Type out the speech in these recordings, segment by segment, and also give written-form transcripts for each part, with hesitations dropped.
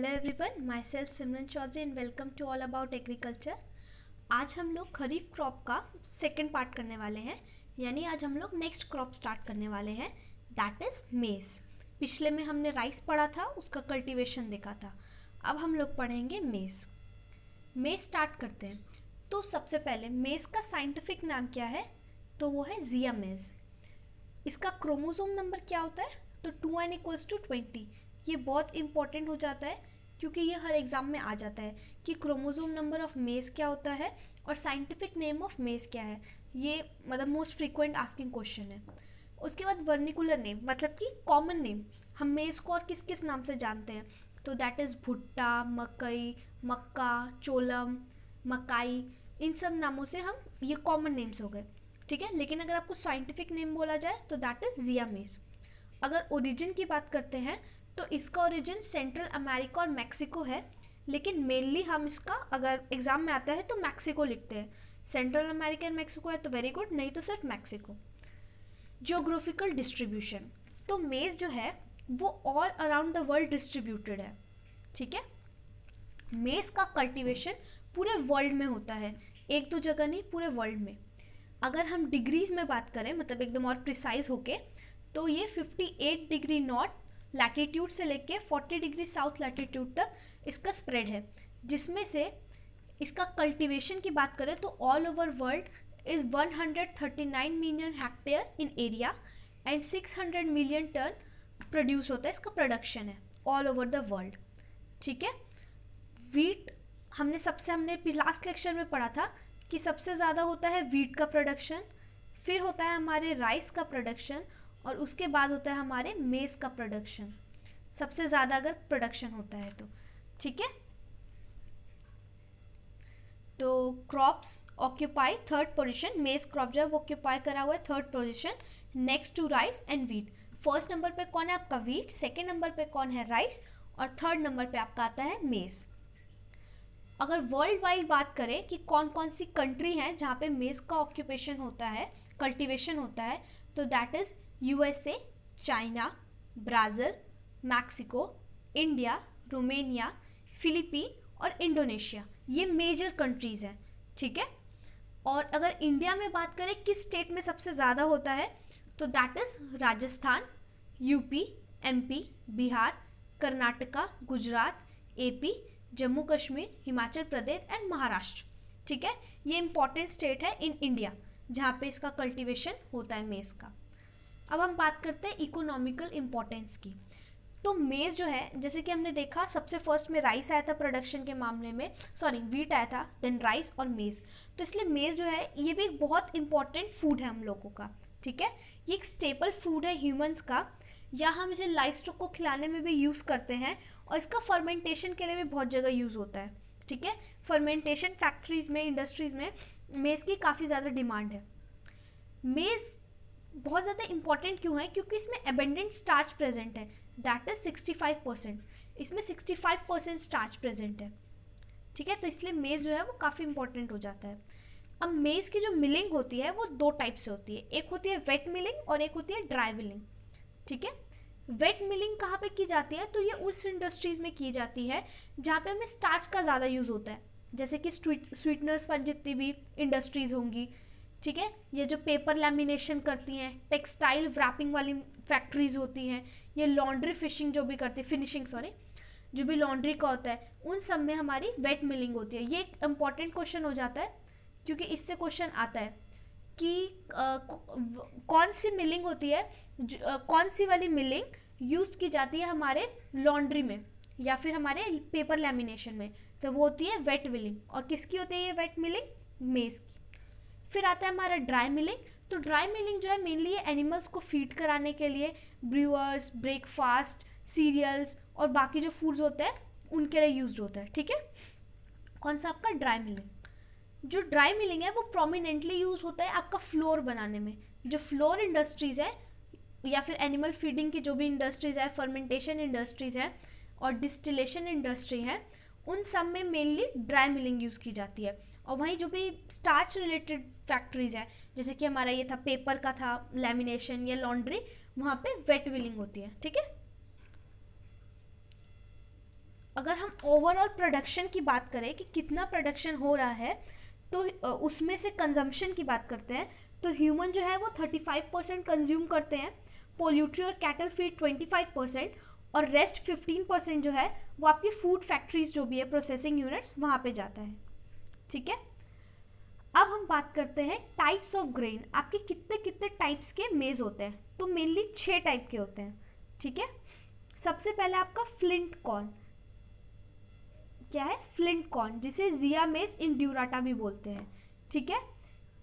Hello everyone, myself Simran Chaudhary and welcome to all about agriculture. आज हम लोग kharif crop का सेकेंड पार्ट करने वाले हैं, यानी आज हम लोग नेक्स्ट क्रॉप स्टार्ट करने वाले हैं, दैट इज़ मेज़। पिछले में हमने राइस पढ़ा था, उसका कल्टीवेशन देखा था। अब हम लोग पढ़ेंगे मेज़। मेज़ स्टार्ट करते हैं। तो सबसे पहले मेज़ का साइंटिफिक नाम क्या है? तो वो है जिया मेज़। इसका क्रोमोसोम नंबर क्या होता है? तो 2n=20। ये बहुत इंपॉर्टेंट हो जाता है क्योंकि ये हर एग्ज़ाम में आ जाता है कि क्रोमोसोम नंबर ऑफ मेज़ क्या होता है और साइंटिफिक नेम ऑफ मेज़ क्या है। ये मतलब मोस्ट फ्रीक्वेंट आस्किंग क्वेश्चन है। उसके बाद वर्निकुलर नेम, मतलब कि कॉमन नेम। हम मेज़ को और किस किस नाम से जानते हैं? तो दैट इज़ भुट्टा, मकई, मक्का, चोलम, मकाई, इन सब नामों से हम, ये कॉमन नेम्स हो गए, ठीक है। लेकिन अगर आपको साइंटिफिक नेम बोला जाए तो दैट इज़ जिया मेज़। अगर ओरिजिन की बात करते हैं तो इसका ओरिजिन सेंट्रल अमेरिका और मैक्सिको है, लेकिन मेनली हम इसका अगर एग्जाम में आता है तो मैक्सिको लिखते हैं। सेंट्रल अमेरिका एंड मैक्सिको है तो वेरी गुड, नहीं तो सिर्फ मैक्सिको। जियोग्राफिकल डिस्ट्रीब्यूशन, तो मेज़ जो है वो all around the world distributed है, ठीक है। मेज़ का कल्टीवेशन पूरे वर्ल्ड में होता है, एक दो जगह नहीं, पूरे वर्ल्ड में। अगर हम डिग्रीज में बात करें, मतलब एकदम और प्रिसाइज होके, तो ये 58 डिग्री नॉर्थ लैटिट्यूड से लेके 40 डिग्री साउथ लैटिट्यूड तक इसका स्प्रेड है, जिसमें से इसका कल्टीवेशन की बात करें तो all over world is 139 million hectare in area and 600 million tonne produce होता है, इसका प्रोडक्शन है ऑल ओवर द वर्ल्ड, ठीक है। वीट हमने लास्ट लेक्चर में पढ़ा था कि सबसे ज़्यादा होता है वीट का प्रोडक्शन, फिर होता है हमारे राइस का प्रोडक्शन, और उसके बाद होता है हमारे मेज़ का प्रोडक्शन, सबसे ज़्यादा अगर प्रोडक्शन होता है तो, ठीक है। तो crops occupy third position, maize crop जो है वो ऑक्यूपाई करा हुआ है third position next to rice and wheat. First number पे कौन है आपका? वीट। सेकेंड नंबर पे कौन है? राइस। और थर्ड नंबर पे आपका आता है मेज़। अगर वर्ल्ड वाइड बात करें कि कौन कौन सी कंट्री हैं जहाँ पे मेज़ का ऑक्यूपेशन होता है, कल्टीवेशन होता है, तो that is USA, China, Brazil, Mexico, India, Romania, Philippine और इंडोनेशिया। ये मेजर कंट्रीज़ हैं, ठीक है। और अगर इंडिया में बात करें किस स्टेट में सबसे ज़्यादा होता है, तो that is Rajasthan, UP, MP, Bihar, Karnataka, Gujarat, AP, Jammu Kashmir, Himachal Pradesh and Maharashtra, ठीक है। ये इंपॉर्टेंट स्टेट है इन इंडिया जहाँ पे इसका कल्टीवेशन होता है मेज़ का। अब हम बात करते हैं इकोनॉमिकल इम्पोर्टेंस की। तो मेज़ जो है, जैसे कि हमने देखा, सबसे फर्स्ट में राइस आया था प्रोडक्शन के मामले में, सॉरी वीट आया था, देन राइस और मेज़। तो इसलिए मेज़ जो है ये भी एक बहुत इंपॉर्टेंट फूड है हम लोगों का, ठीक है। ये एक स्टेपल फूड है ह्यूमंस का, या हम इसे लाइफ स्टॉक को खिलाने में भी यूज़ करते हैं, और इसका फर्मेंटेशन के लिए भी बहुत जगह यूज़ होता है, ठीक है। फर्मेंटेशन फैक्ट्रीज में, इंडस्ट्रीज़ में मेज़ की काफ़ी ज़्यादा डिमांड है। मेज़ बहुत ज़्यादा इंपॉर्टेंट क्यों है? क्योंकि इसमें एबेंडेंट स्टार्च प्रेजेंट है, दैट इज 65%। इसमें 65% स्टार्च प्रेजेंट है, ठीक है। तो इसलिए मेज़ जो है वो काफ़ी इंपॉर्टेंट हो जाता है। अब मेज़ की जो मिलिंग होती है वो दो टाइप से होती है, एक होती है वेट मिलिंग और एक होती है ड्राई मिलिंग, ठीक है। वेट मिलिंग कहाँ पे की जाती है? तो ये उस इंडस्ट्रीज़ में की जाती है जहाँ पे हमें स्टार्च का ज़्यादा यूज़ होता है, जैसे कि स्वीटनर्स पर जितनी भी इंडस्ट्रीज़ होंगी, ठीक है। ये जो पेपर लैमिनेशन करती हैं, टेक्सटाइल रैपिंग वाली फैक्ट्रीज होती हैं, ये लॉन्ड्री फिशिंग जो भी करती है, फिनिशिंग सॉरी, जो भी लॉन्ड्री का होता है, उन सब में हमारी वेट मिलिंग होती है। ये एक इम्पॉर्टेंट क्वेश्चन हो जाता है क्योंकि इससे क्वेश्चन आता है कि कौन सी मिलिंग होती है, कौन सी वाली मिलिंग यूज की जाती है हमारे लॉन्ड्री में या फिर हमारे पेपर लैमिनेशन में, तो वो होती है वेट मिलिंग। और किसकी होती है ये वेट मिलिंग? मेज़ की। फिर आता है हमारा ड्राई मिलिंग। तो ड्राई मिलिंग जो है मेनली एनिमल्स को फीड कराने के लिए, ब्रूअर्स, ब्रेकफास्ट, सीरियल्स और बाकी जो फूड्स होते हैं उनके लिए यूज होता है, ठीक है। कौन सा? आपका ड्राई मिलिंग। जो ड्राई मिलिंग है वो प्रोमिनेंटली यूज होता है आपका फ्लोर बनाने में। जो फ्लोर इंडस्ट्रीज है या फिर एनिमल फीडिंग की जो भी इंडस्ट्रीज है, फर्मेंटेशन इंडस्ट्रीज है और डिस्टिलेशन इंडस्ट्री है, उन सब में मेनली ड्राई मिलिंग यूज़ की जाती है। और वहीं जो भी स्टार्च रिलेटेड फैक्ट्रीज है, जैसे कि हमारा ये था पेपर का था लैमिनेशन या लॉन्ड्री, वहाँ पे वेट मिलिंग होती है, ठीक है। अगर हम ओवरऑल प्रोडक्शन की बात करें कि कितना प्रोडक्शन हो रहा है, तो उसमें से कंजम्पशन की बात करते हैं, तो ह्यूमन जो है वो 35% कंज्यूम करते हैं, पोल्यूट्री और कैटल फीड 25%, और रेस्ट 15% जो है वो आपकी फूड फैक्ट्रीज जो भी है, प्रोसेसिंग यूनिट्स, वहाँ पे जाता है। ठीक है, अब हम बात करते हैं टाइप्स ऑफ ग्रेन। आपके कितने कितने टाइप्स के मेज होते हैं, तो मेनली 6 टाइप के होते हैं। ठीक है, सबसे पहले आपका फ्लिंट कॉर्न। क्या है? फ्लिंट कॉर्न, जिसे जिया मेज इंड्यूराटा भी बोलते हैं। ठीक है,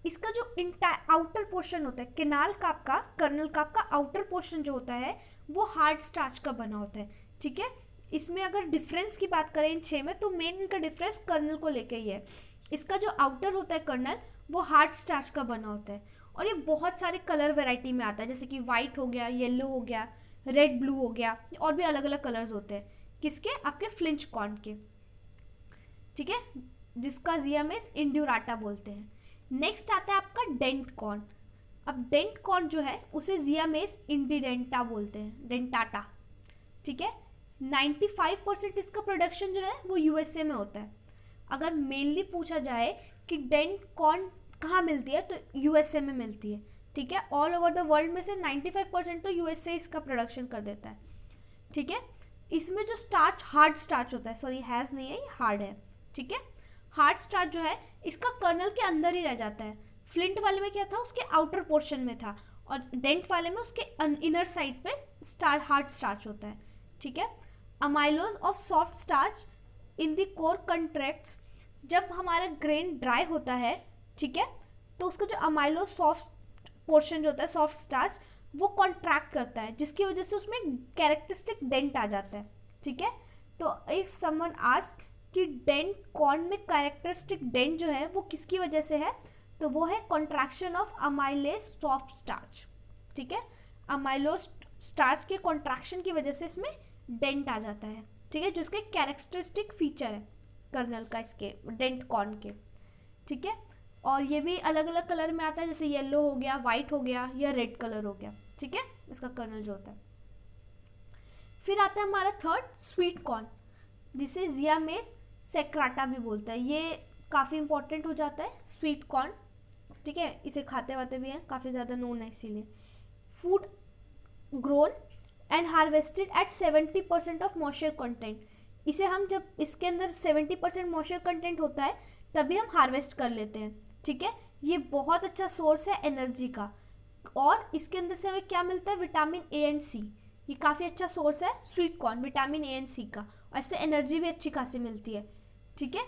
इसका जो आउटर पोर्शन होता है, केनाल का आपका, कर्नल का आपका आउटर पोर्शन जो होता है वो हार्ड स्टार्च का बना होता है। ठीक है, इसमें अगर डिफरेंस की बात करें इन 6 में, तो मेन इनका डिफरेंस कर्नल को लेके ही है। इसका जो आउटर होता है कर्नल, वो हार्ड स्टार्च का बना होता है, और ये बहुत सारे कलर वेराइटी में आता है, जैसे कि वाइट हो गया, येलो हो गया, रेड ब्लू हो गया, और भी अलग अलग कलर्स होते हैं। किसके? आपके फ्लिंच कॉर्न के। ठीक है, जिसका जिया में इंड्यूराटा बोलते हैं। नेक्स्ट आता है आपका डेंट कॉर्न। अब डेंट कॉर्न जो है उसे जिया में इंडिडेंटा बोलते हैं, डेंटाटा। ठीक है, 95% इसका प्रोडक्शन जो है वो यूएसए में होता है। अगर मेनली पूछा जाए कि डेंट कॉर्न कहाँ मिलती है, तो यूएसए में मिलती है। ठीक है, ऑल ओवर द वर्ल्ड में से 95% तो यूएसए इसका प्रोडक्शन कर देता है। ठीक है, इसमें जो स्टार्च, हार्ड स्टार्च होता है, सॉरी हैज़ नहीं है, ये हार्ड है। ठीक है, हार्ड स्टार्च जो है इसका कर्नल के अंदर ही रह जाता है। फ्लिंट वाले में क्या था? उसके आउटर पोर्शन में था, और डेंट वाले में उसके इनर साइड पे हार्ड स्टार्च होता है। ठीक है, amylose of soft starch in the core contracts. जब हमारा ग्रेन ड्राई होता है, ठीक है, तो उसका जो अमाइलो सॉफ्ट पोर्शन जो होता है, सॉफ्ट स्टार्च, वो कॉन्ट्रैक्ट करता है, जिसकी वजह से उसमें कैरेक्टरिस्टिक डेंट आ जाता है। ठीक है, तो इफ समवन आस्क कि डेंट कॉर्न में कैरेक्टरिस्टिक डेंट जो है वो किसकी वजह से है, तो वो है contraction of amylase soft starch. ठीक है, अमाइलोज स्टार्च के कॉन्ट्रैक्शन की वजह से इसमें डेंट आ जाता है। ठीक है, जो इसका कैरेक्टरिस्टिक फीचर है कर्नल का, इसके डेंट कॉर्न के। ठीक है, और ये भी अलग अलग कलर में आता है, जैसे येलो हो गया, वाइट हो गया, या रेड कलर हो गया। ठीक है, इसका कर्नल जो होता है। फिर आता है हमारा थर्ड, स्वीट कॉर्न, जिसे जिया मेस सेक्राटा भी बोलता है। ये काफ़ी इंपॉर्टेंट हो जाता है, स्वीट कॉर्न। ठीक है, इसे खाते वाते भी हैं, काफ़ी ज़्यादा नोन है इसीलिए। Food grown and harvested at 70% of moisture content. इसे हम, जब इसके अंदर 70% मॉइस्चर कंटेंट होता है, तभी हम हार्वेस्ट कर लेते हैं। ठीक है, ये बहुत अच्छा सोर्स है एनर्जी का, और इसके अंदर से हमें क्या मिलता है? Vitamin A and C. ये काफ़ी अच्छा सोर्स है sweet corn, vitamin A and C का, और इससे एनर्जी भी अच्छी खासी मिलती है। ठीक है,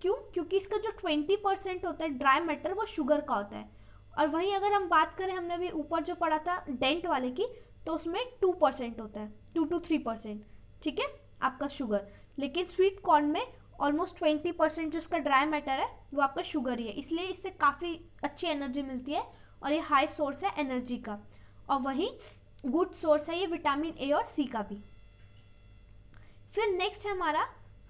क्यों? क्योंकि इसका जो 20% होता है ड्राई मैटर, वो शुगर का होता है। और वहीं अगर हम बात करें, हमने अभी ऊपर जो पढ़ा था डेंट वाले की, तो उसमें 2% होता है, 2 to 3%। ठीक है, आपका शुगर। लेकिन स्वीट कॉर्न में ऑलमोस्ट 20% जो इसका ड्राई मैटर है वो आपका शुगर ही है, इसलिए इससे काफ़ी अच्छी एनर्जी मिलती है, और ये हाई सोर्स है एनर्जी का। और वहीं गुड सोर्स है ये विटामिन ए और सी का भी। फिर नेक्स्ट है हमारा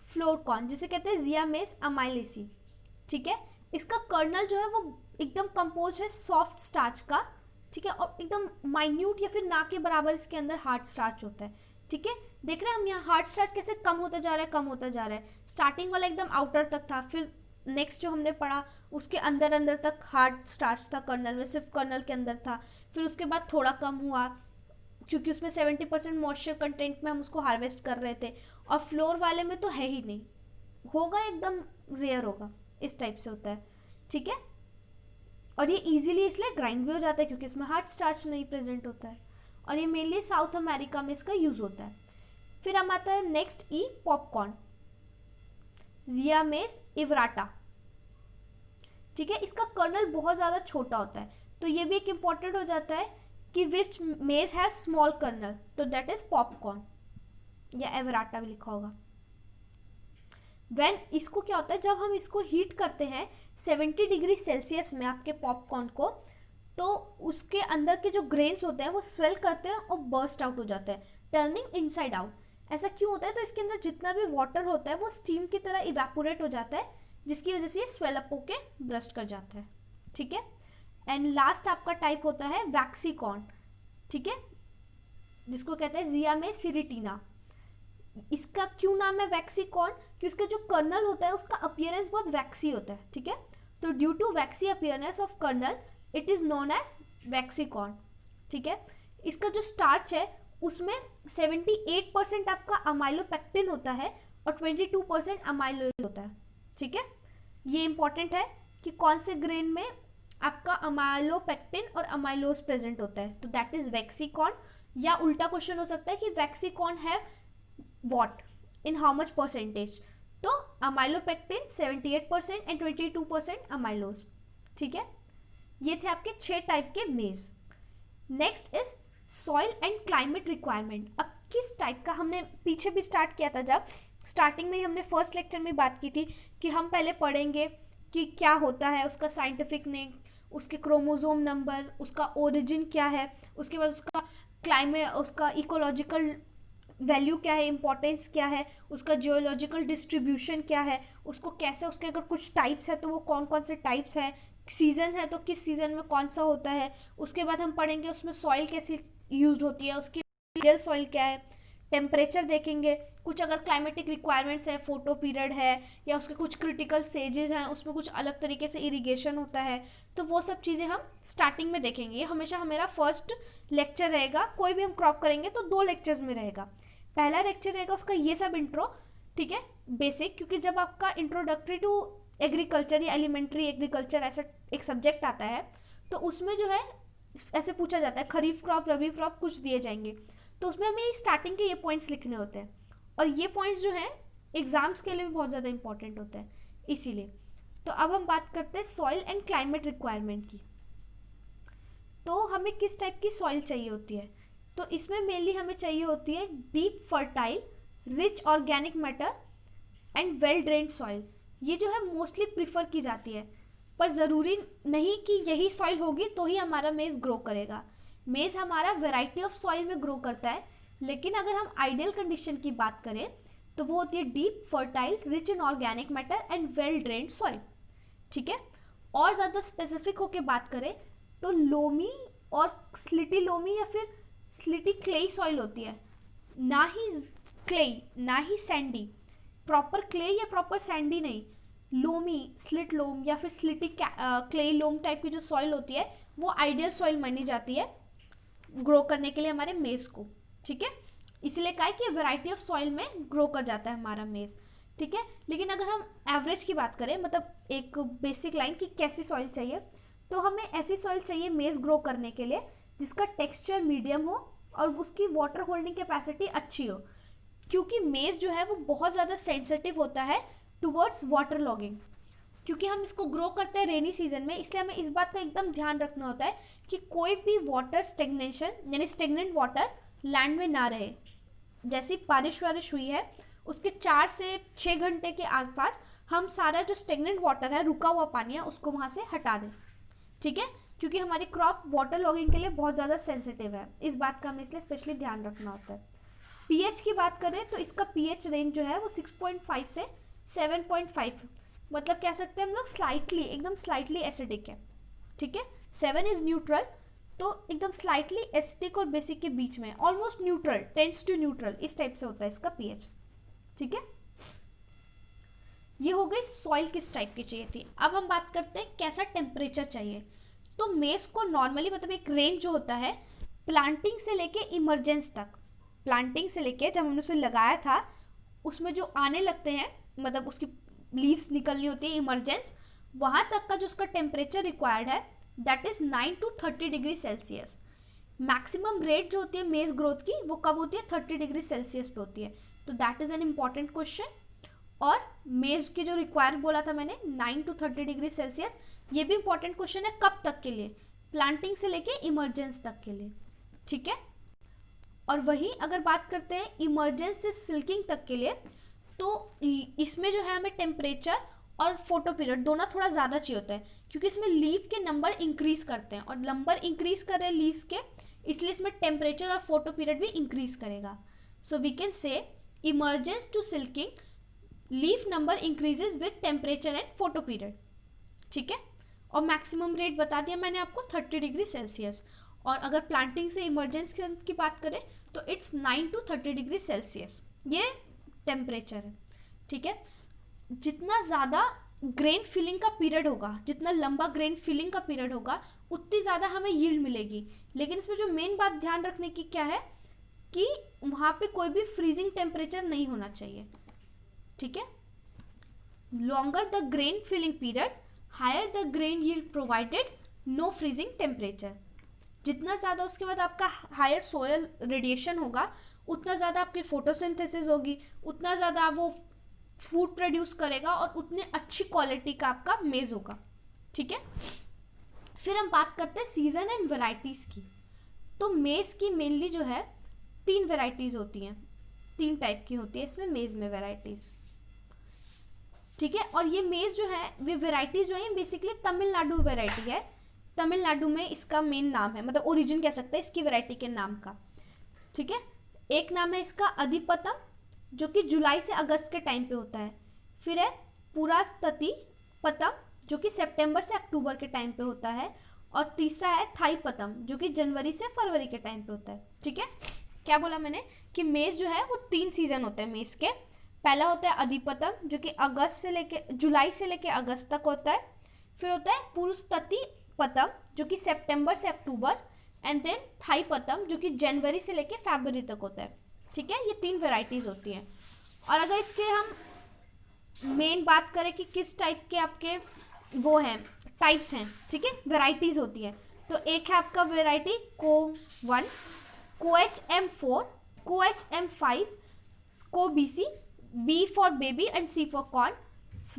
फ्लोर कॉर्न, जिसे कहते हैं जिया मेस अमाइलेसी। ठीक है, इसका कर्नल जो है वो एकदम कंपोज है सॉफ्ट स्टार्च का। ठीक है, और एकदम माइन्यूट या फिर ना के बराबर इसके अंदर हार्ड स्टार्च होता है। ठीक है, देख रहे हैं हम यहाँ हार्ड स्टार्च कैसे कम होता जा रहा है, कम होता जा रहा है। स्टार्टिंग वाला एकदम आउटर तक था, फिर नेक्स्ट जो हमने पढ़ा उसके अंदर अंदर तक हार्ड स्टार्च था कर्नल में, सिर्फ कर्नल के अंदर था। फिर उसके बाद थोड़ा कम हुआ, क्योंकि उसमें 70% मॉइस्चर कंटेंट में हम उसको हार्वेस्ट कर रहे थे, और फ्लोर वाले में तो है ही नहीं, होगा एकदम रेयर होगा, इस टाइप से होता है। ठीक है, और ये इजीली इसलिए ग्राइंड भी हो जाता है क्योंकि इसमें हार्ड स्टार्च नहीं प्रेजेंट होता है, और ये मेनली साउथ अमेरिका में इसका यूज होता है। फिर हम आता है नेक्स्ट ई पॉपकॉर्न, जिया मेस इवराटा। ठीक है, इसका कर्नल बहुत ज़्यादा छोटा होता है, तो ये भी एक इम्पॉर्टेंट हो जाता है कि विच मेज हैज स्मॉल कर्नल, तो दैट इज पॉपकॉर्न, या एवराटा भी लिखा होगा। व्हेन, इसको क्या होता है, जब हम इसको हीट करते हैं 70 डिग्री सेल्सियस में आपके पॉपकॉर्न को, तो उसके अंदर के जो ग्रेन्स होते हैं वो स्वेल करते हैं और बर्स्ट आउट हो जाते हैं, टर्निंग इनसाइड आउट। ऐसा क्यों होता है? तो इसके अंदर जितना भी वाटर होता है वो स्टीम की तरह इवेपोरेट हो जाता है, जिसकी वजह से ये स्वेल अप होके ब्रस्ट कर जाता है। ठीक है, एंड लास्ट आपका टाइप होता है वैक्सी कॉर्न। ठीक है, जिसको कहते हैं जिया में सिरिटीना। इसका क्यों नाम है वैक्सीकॉर्न, कि उसका जो कर्नल होता है उसका अपीयरेंस बहुत वैक्सी होता है, ठीक है। तो due to waxy appearance of kernel it is known as waxy corn, ठीक है। इसका जो स्टार्च है उसमें 78% आपका अमाइलोपेक्टिन होता है और 22% अमाइलोज होता है, ठीक है। ये इंपॉर्टेंट है कि कौन से ग्रेन में आपका अमाइलोपेक्टिन और अमाइलोज प्रेजेंट होता है, तो दैट इज वैक्सीकॉर्न। या उल्टा क्वेश्चन हो सकता है कि वैक्सीकॉर्न है what in how much percentage, तो अमाइलोपेक्टिन 78% एंड 22% अमाइलोज, ठीक है। ये थे आपके 6 टाइप के मेज। Next is soil and climate requirement. अब किस टाइप का, हमने पीछे भी स्टार्ट किया था, जब स्टार्टिंग में हमने फर्स्ट लेक्चर में बात की थी कि हम पहले पढ़ेंगे कि क्या होता है उसका साइंटिफिक नेम, उसके क्रोमोसोम नंबर, उसका ओरिजिन क्या है, उसके बाद उसका क्लाइमेट, उसका इकोलॉजिकल वैल्यू क्या है, इंपॉर्टेंस क्या है, उसका जियोलॉजिकल डिस्ट्रीब्यूशन क्या है, उसको कैसे, उसके अगर कुछ टाइप्स है तो वो कौन कौन से टाइप्स है, सीजन है तो किस सीजन में कौन सा होता है। उसके बाद हम पढ़ेंगे उसमें सॉइल कैसे यूज होती है, उसकी रियल सॉइल क्या है, टेम्परेचर देखेंगे, कुछ अगर क्लाइमेटिक रिक्वायरमेंट्स है, फोटो पीरियड है या उसके कुछ क्रिटिकल स्टेजेस हैं, उसमें कुछ अलग तरीके से इरिगेशन होता है, तो वो सब चीज़ें हम स्टार्टिंग में देखेंगे। ये हमेशा हमारा फर्स्ट लेक्चर रहेगा, कोई भी हम क्रॉप करेंगे तो 2 लेक्चर्स में रहेगा। पहला लेक्चर रहेगा उसका ये सब इंट्रो, ठीक है, बेसिक, क्योंकि जब आपका इंट्रोडक्टरी टू एग्रीकल्चर या एलिमेंट्री एग्रीकल्चर ऐसा एक सब्जेक्ट आता है तो उसमें जो है ऐसे पूछा जाता है खरीफ क्रॉप, रबी क्रॉप कुछ दिए जाएंगे, तो उसमें हमें स्टार्टिंग के ये पॉइंट्स लिखने होते हैं और ये पॉइंट्स जो हैं एग्जाम्स के लिए भी बहुत ज़्यादा इंपॉर्टेंट होते हैं, इसीलिए। तो अब हम बात करते हैं सॉइल एंड क्लाइमेट रिक्वायरमेंट की। तो हमें किस टाइप की सॉइल चाहिए होती है, तो इसमें मेनली हमें चाहिए होती है deep fertile, rich organic matter and well drained soil. ये जो है मोस्टली प्रिफर की जाती है, पर ज़रूरी नहीं कि यही सॉइल होगी तो ही हमारा मेज़ ग्रो करेगा। मेज़ हमारा वैरायटी ऑफ सॉइल में ग्रो करता है, लेकिन अगर हम आइडियल कंडीशन की बात करें तो वो होती है deep fertile, rich in organic matter and well drained soil, ठीक है। और ज़्यादा स्पेसिफिक होकर बात करें तो लोमी और स्लिटी लोमी या फिर स्लिटी क्लेई सॉइल होती है, ना ही क्लेई ना ही सैंडी, प्रॉपर क्ले या प्रॉपर सैंडी नहीं, लोमी, स्लिट लोम या फिर स्लिटी क्ले लोम टाइप की जो सॉइल होती है वो आइडियल सॉइल मानी जाती है ग्रो करने के लिए हमारे मेज को, ठीक है। इसलिए कहा है कि वैरायटी ऑफ सॉइल में ग्रो कर जाता है हमारा मेज, ठीक है। लेकिन अगर हम एवरेज की बात करें, मतलब एक बेसिक लाइन कि कैसी सॉइल चाहिए, तो हमें ऐसी सॉइल चाहिए मेज ग्रो करने के लिए जिसका टेक्सचर मीडियम हो और उसकी वाटर होल्डिंग कैपेसिटी अच्छी हो, क्योंकि मेज जो है वो बहुत ज़्यादा सेंसिटिव होता है टुवर्ड्स वाटर लॉगिंग। क्योंकि हम इसको ग्रो करते हैं रेनी सीजन में, इसलिए हमें इस बात का एकदम ध्यान रखना होता है कि कोई भी वाटर स्टेगनेशन यानी स्टेगनेंट वाटर लैंड में ना रहे। जैसी बारिश वारिश हुई है उसके 4 से 6 घंटे के आसपास हम सारा जो स्टेगनेंट वाटर है, रुका हुआ पानी है, उसको वहाँ से हटा दें, ठीक है। क्योंकि हमारी क्रॉप वाटर लॉगिंग के लिए बहुत ज़्यादा सेंसिटिव है, इस बात का हमें इसलिए स्पेशली ध्यान रखना होता है। पीएच की बात करें तो इसका पीएच रेंज जो है वो 6.5 से 7.5, मतलब कह सकते हैं हम लोग स्लाइटली, एकदम स्लाइटली एसिडिक है, ठीक है। 7 इज न्यूट्रल, तो एकदम स्लाइटली एसिडिक और बेसिक के बीच में, almost neutral, tends to neutral, इस टाइप से होता है इसका पीएच, ठीक है। ये हो गई सॉइल किस टाइप की चाहिए थी। अब हम बात करते हैं कैसा टेम्परेचर चाहिए। तो मेज को नॉर्मली मतलब एक रेंज जो होता है प्लांटिंग से लेके इमरजेंस तक, प्लांटिंग से लेके जब हमने उसे लगाया था उसमें जो आने लगते हैं, मतलब उसकी लीव्स निकलनी होती है इमरजेंस, वहाँ तक का जो उसका टेम्परेचर रिक्वायर्ड है that is 9 to 30 degree Celsius. Maximum rate जो होती है मेज ग्रोथ की वो कब होती है, 30 डिग्री सेल्सियस पे होती है, तो that is an important question. और मेज की जो रिक्वायर बोला था मैंने 9 to 30 डिग्री सेल्सियस, ये भी इंपॉर्टेंट क्वेश्चन है, कब तक के लिए, प्लांटिंग से लेके इमरजेंस तक के लिए, ठीक है। और वही अगर बात करते हैं इमरजेंस से सिल्किंग तक के लिए, तो इसमें जो है हमें टेम्परेचर और फोटो पीरियड दोनों थोड़ा ज़्यादा चाहिए होता है, क्योंकि इसमें लीव के नंबर इंक्रीज करते हैं और नंबर इंक्रीज कर रहे हैं लीव्स के, इसलिए इसमें टेम्परेचर और फोटो पीरियड भी इंक्रीज करेगा। So we can say emergence to silking leaf number increases with temperature and photo period, ठीक है। और मैक्सिमम रेट बता दिया मैंने आपको 30 डिग्री सेल्सियस, और अगर प्लांटिंग से इमरजेंस की बात करें तो इट्स 9 to 30 डिग्री सेल्सियस, ये टेम्परेचर है, ठीक है। जितना ज़्यादा ग्रेन फिलिंग का पीरियड होगा, जितना लंबा ग्रेन फिलिंग का पीरियड होगा, उतनी ज़्यादा हमें यील्ड मिलेगी। लेकिन इसमें जो मेन बात ध्यान रखने की क्या है कि वहाँ पे कोई भी फ्रीजिंग टेम्परेचर नहीं होना चाहिए, ठीक है। Longer the grain filling period, higher the grain yield provided, no freezing temperature. जितना ज़्यादा उसके बाद आपका हायर सोयल रेडिएशन होगा, उतना ज़्यादा आपकी फोटोसिंथेसिस होगी, उतना ज़्यादा वो फूड प्रोड्यूस करेगा और उतने अच्छी क्वालिटी का आपका मेज़ होगा, ठीक है। फिर हम बात करते हैं सीजन एंड वेराइटीज़ की। तो मेज़ की मेनली जो है 3 वेराइटीज़ होती हैं, 3 टाइप की होती है इसमें मेज़ में वेराइटीज़, ठीक है। और ये मेज़ जो है, वे वेराइटीज़ जो है बेसिकली तमिलनाडु वेराइटी है। तमिलनाडु में इसका मेन नाम है, मतलब ओरिजिन कह सकते हैं इसकी वेराइटी के नाम का, ठीक है। एक नाम है इसका अधिपतम, जो कि जुलाई से अगस्त के टाइम पे होता है। फिर है पुरास्तति पतम, जो कि सितंबर से अक्टूबर के टाइम पे होता है। और तीसरा है थाई पतम, जो कि जनवरी से फरवरी के टाइम पे होता है, ठीक है। क्या बोला मैंने कि मेज़ जो है वो 3 सीजन होते हैं मेज़ के। पहला होता है अधिपतम, जो कि जुलाई से लेके अगस्त तक होता है। फिर होता है पुरुस्तति पतम, जो कि सितंबर से अक्टूबर, एंड देन थाई पतम, जो कि जनवरी से लेके फरवरी तक होता है, ठीक है। ये 3 वेराइटीज़ होती हैं। और अगर इसके हम मेन बात करें कि किस टाइप के आपके वो हैं, टाइप्स हैं, ठीक है, वेराइटीज़ होती हैं, तो एक है आपका वेराइटी को1, कोएचएम4, कोएचएम5, CO BC, B for baby and C for corn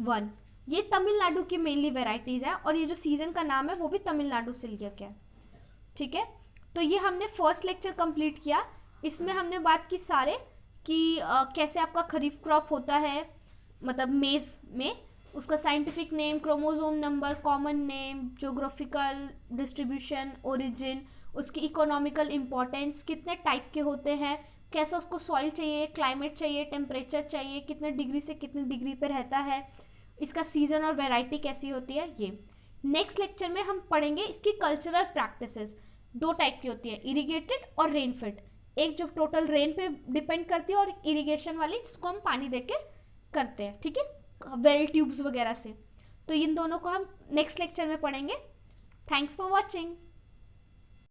1। ये तमिलनाडु की मेनली वेराइटीज़ है, और ये जो सीज़न का नाम है वो भी तमिलनाडु से लिया गया है, ठीक है। तो ये हमने फर्स्ट लेक्चर कंप्लीट किया। इसमें हमने बात की सारे कि कैसे आपका खरीफ क्रॉप होता है, मतलब मेज़ में, उसका scientific name, chromosome number, common name, geographical distribution, origin, उसकी इकोनॉमिकल इम्पोर्टेंस, कितने टाइप के होते हैं, कैसा उसको सॉइल चाहिए, क्लाइमेट चाहिए, टेम्परेचर चाहिए, कितने डिग्री से कितने डिग्री पे रहता है, इसका सीज़न और वैरायटी कैसी होती है। ये नेक्स्ट लेक्चर में हम पढ़ेंगे इसकी कल्चरल प्रैक्टिसेस। 2 टाइप की होती है, इरिगेटेड और रेनफेड। एक जो टोटल रेन पे डिपेंड करती है, और इरिगेशन वाली जिसको हम पानी देके करते हैं, ठीक है, वेल ट्यूब्स वगैरह से। तो इन दोनों को हम नेक्स्ट लेक्चर में पढ़ेंगे। Thanks for watching.